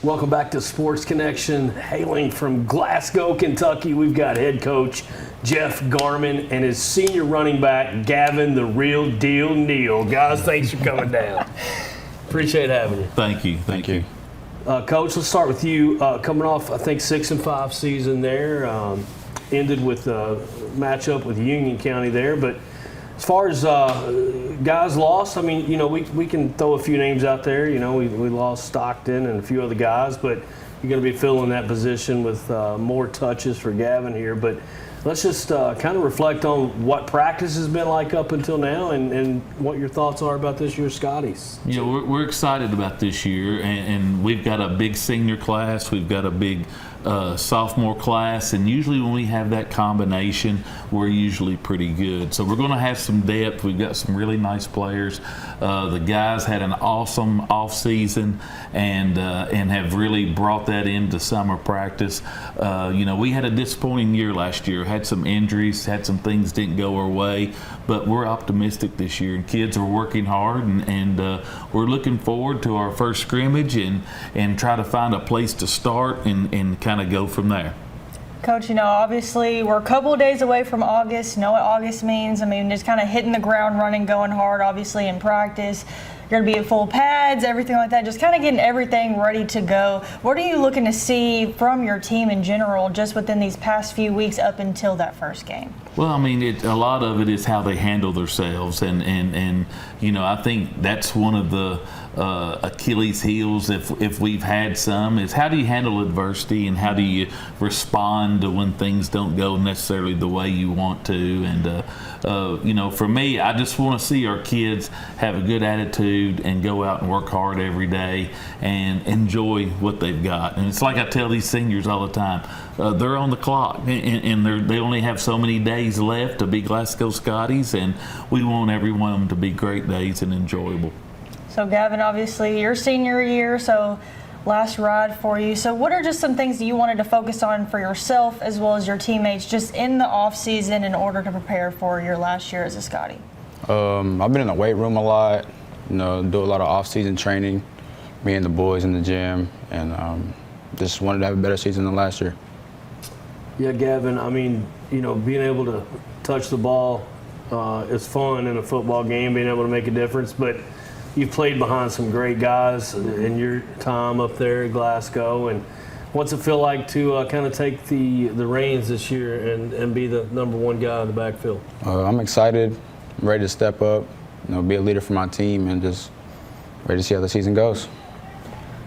Welcome back to Sports Connection. Hailing from Glasgow, Kentucky, we've got head coach Jeff Garmon and his senior running back, Gavin "The Real Deal" Neal. Guys, thanks for coming down. Appreciate having you. Thank you. Thank you. Coach, let's start with you. Coming off, I think, 6-5 season there. Ended with a matchup with Union County there. But as far as guys lost, I mean, you know, we can throw a few names out there. You know, we lost Stockton and a few other guys, but you're going to be filling that position with more touches for Gavin here. But let's just kind of reflect on what practice has been like up until now and what your thoughts are about this year's Scotties. You know, we're excited about this year, and we've got a big senior class. We've got a big sophomore class, and usually when we have that combination, we're usually pretty good. So we're going to have some depth. We've got some really nice players. The guys had an awesome off season and have really brought that into summer practice. You know, we had a disappointing year last year. Had some injuries, had some things didn't go our way, but we're optimistic this year. And kids are working hard, and we're looking forward to our first scrimmage and try to find a place to start and kind of go from there. Coach, you know, obviously we're a couple of days away from August. You know what August means. I mean, just kind of hitting the ground running, going hard, obviously, in practice. You're going to be at full pads, everything like that, just kind of getting everything ready to go. What are you looking to see from your team in general just within these past few weeks up until that first game? Well, I mean, a lot of it is how they handle themselves, and you know, I think that's one of the Achilles heels, if we've had some, is how do you handle adversity and how do you respond to when things don't go necessarily the way you want to. And you know, for me, I just want to see our kids have a good attitude and go out and work hard every day and enjoy what they've got. And it's like I tell these seniors all the time, they're on the clock, and they only have so many days left to be Glasgow Scotties, and we want every one of them to be great days and enjoyable. So Gavin, obviously your senior year, so last ride for you. So what are just some things that you wanted to focus on for yourself as well as your teammates just in the off season in order to prepare for your last year as a Scottie? I've been in the weight room a lot, you know, do a lot of off-season training, me and the boys in the gym, and just wanted to have a better season than last year. Yeah, Gavin, I mean, you know, being able to touch the ball is fun in a football game, being able to make a difference, but you've played behind some great guys in your time up there at Glasgow, and what's it feel like to kind of take the reins this year and be the number one guy in the backfield? I'm excited, I'm ready to step up, you know, be a leader for my team, and just ready to see how the season goes.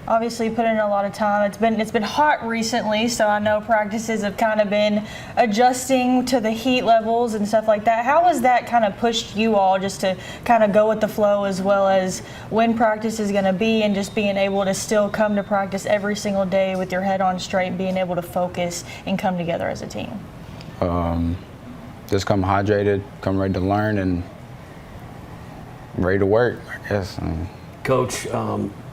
Obviously, you put in a lot of time. It's been hot recently, so I know practices have kind of been adjusting to the heat levels and stuff like that. How has that kind of pushed you all just to kind of go with the flow, as well as when practice is going to be, and just being able to still come to practice every single day with your head on straight, being able to focus and come together as a team? Just come hydrated, come ready to learn, and ready to work, I guess. Coach,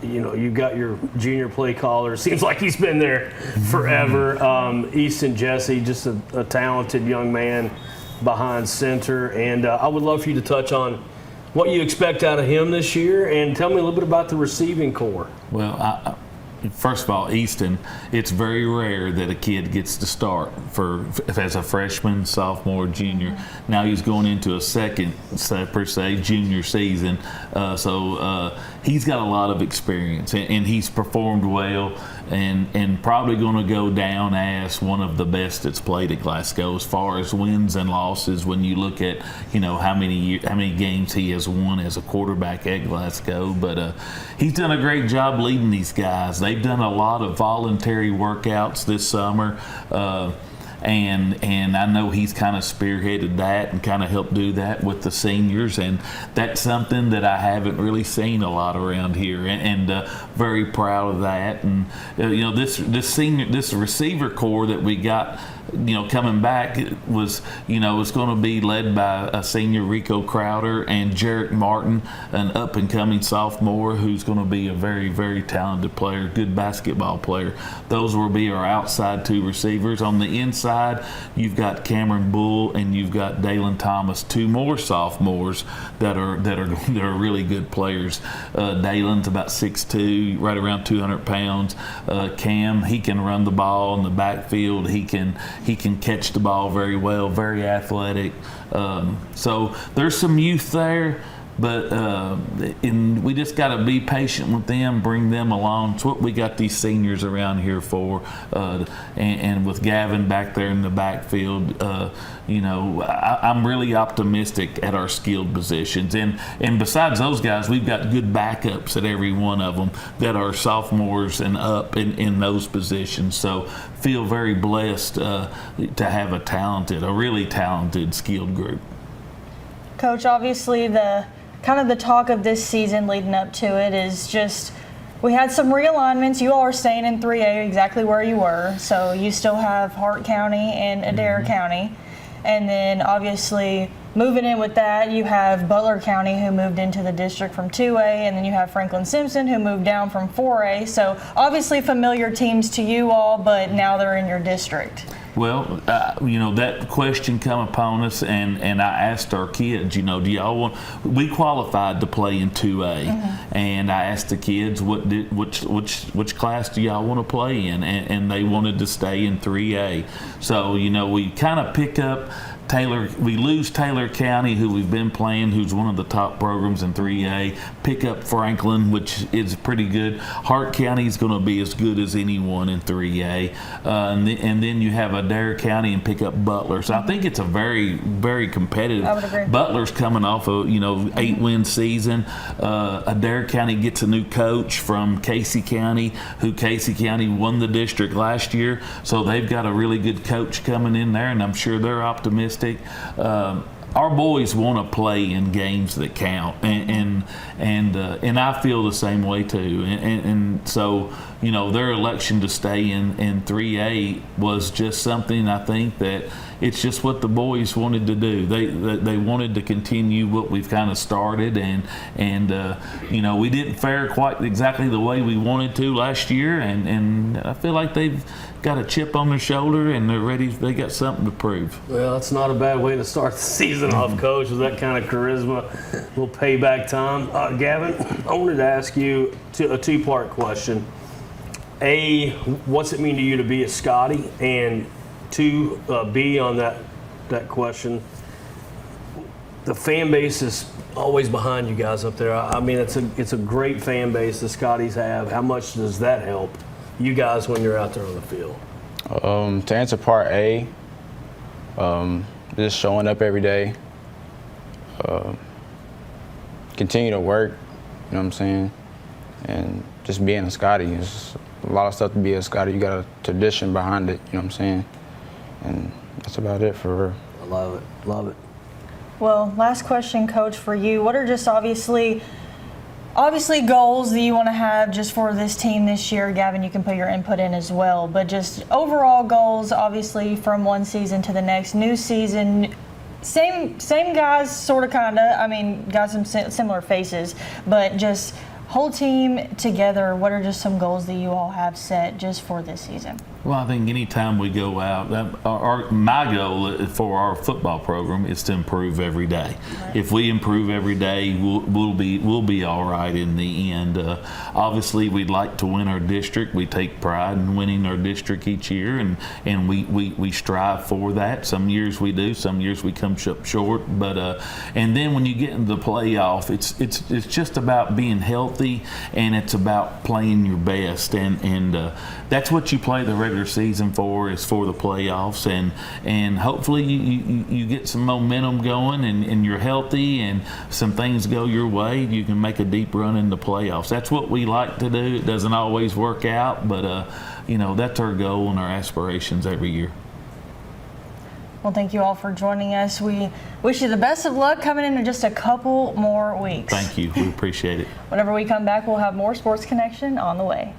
you know, you got your junior play caller. Seems like he's been there forever. Easton Jesse, just a talented young man behind center. And I would love for you to touch on what you expect out of him this year, and tell me a little bit about the receiving core. Well, first of all, Easton, it's very rare that a kid gets to start as a freshman, sophomore, junior. Now he's going into a second, per se, junior season. So he's got a lot of experience, and he's performed well, and probably going to go down as one of the best that's played at Glasgow as far as wins and losses. When you look at, you know, how many games he has won as a quarterback at Glasgow, but he's done a great job leading these guys. They've done a lot of voluntary workouts this summer, and I know he's kind of spearheaded that and kind of helped do that with the seniors, and that's something that I haven't really seen a lot around here, and very proud of that. And you know, this receiver core that we got coming back was, it's going to be led by a senior Rico Crowder and Jarek Martin, an up-and-coming sophomore who's going to be a very, very talented player, good basketball player. Those will be our outside two receivers. On the inside, you've got Cameron Bull and you've got Dalen Thomas, two more sophomores that are really good players. Dalen's about 6'2", right around 200 pounds. Cam, he can run the ball in the backfield. He can catch the ball very well, very athletic. So there's some youth there, but we just got to be patient with them, bring them along. It's what we got these seniors around here for. And with Gavin back there in the backfield, I'm really optimistic at our skilled positions. And besides those guys, we've got good backups at every one of them that are sophomores and up in those positions. So feel very blessed to have a really talented, skilled group. Coach, obviously the talk of this season leading up to it is just we had some realignments. You all are staying in 3A exactly where you were. So you still have Hart County and Adair County. And then obviously moving in with that, you have Butler County who moved into the district from 2A, and then you have Franklin Simpson who moved down from 4A. So obviously familiar teams to you all, but now they're in your district. Well, that question come upon us, and I asked our kids, do y'all want? We qualified to play in 2A, and I asked the kids, which class do y'all want to play in, and they wanted to stay in 3A. So we kind of pick up we lose Taylor County, who we've been playing, who's one of the top programs in 3A. Pick up Franklin, which is pretty good. Hart County is going to be as good as anyone in 3A. And then you have Adair County and pick up Butler. So I think it's a very, very competitive. I would agree. Butler's coming off a 8-win season. Adair County gets a new coach from Casey County, who Casey County won the district last year. So they've got a really good coach coming in there, and I'm sure they're optimistic. Our boys want to play in games that count, and I feel the same way too. And so their election to stay in 3A was just something, I think, that it's just what the boys wanted to do. They wanted to continue what we've kind of started, and we didn't fare quite exactly the way we wanted to last year, and I feel like they've got a chip on their shoulder and they're ready. They got something to prove. Well, that's not a bad way to start the season off, Coach, with that kind of charisma. A little payback time. Gavin, I wanted to ask you a two-part question. A, what's it mean to you to be a Scottie? And two, B, on that question, the fan base is always behind you guys up there. I mean, it's a great fan base the Scotties have. How much does that help you guys when you're out there on the field? To answer part A, just showing up every day, continue to work, you know what I'm saying, and just being a Scottie. It's a lot of stuff to be a Scottie. You got a tradition behind it, you know what I'm saying, and that's about it for real. I love it. Well, last question, Coach, for you. What are just obviously goals that you want to have just for this team this year? Gavin, you can put your input in as well, but just overall goals, obviously, from one season to the next. New season, same guys, sort of, kind of. I mean, got some similar faces, but just whole team together. What are just some goals that you all have set just for this season? Well, I think anytime we go out, my goal for our football program is to improve every day. Right. If we improve every day, we'll be all right in the end. Obviously, we'd like to win our district. We take pride in winning our district each year, and we strive for that. Some years we do, some years we come up short. But and then when you get into the playoff, it's just about being healthy, and it's about playing your best, and that's what you play the regular season for, is for the playoffs, and hopefully you get some momentum going, and you're healthy, and some things go your way, you can make a deep run in the playoffs. That's what we like to do. It doesn't always work out, but that's our goal and our aspirations every year. Well, thank you all for joining us. We wish you the best of luck coming in just a couple more weeks. Thank you. We appreciate it. Whenever we come back, we'll have more Sports Connection on the way.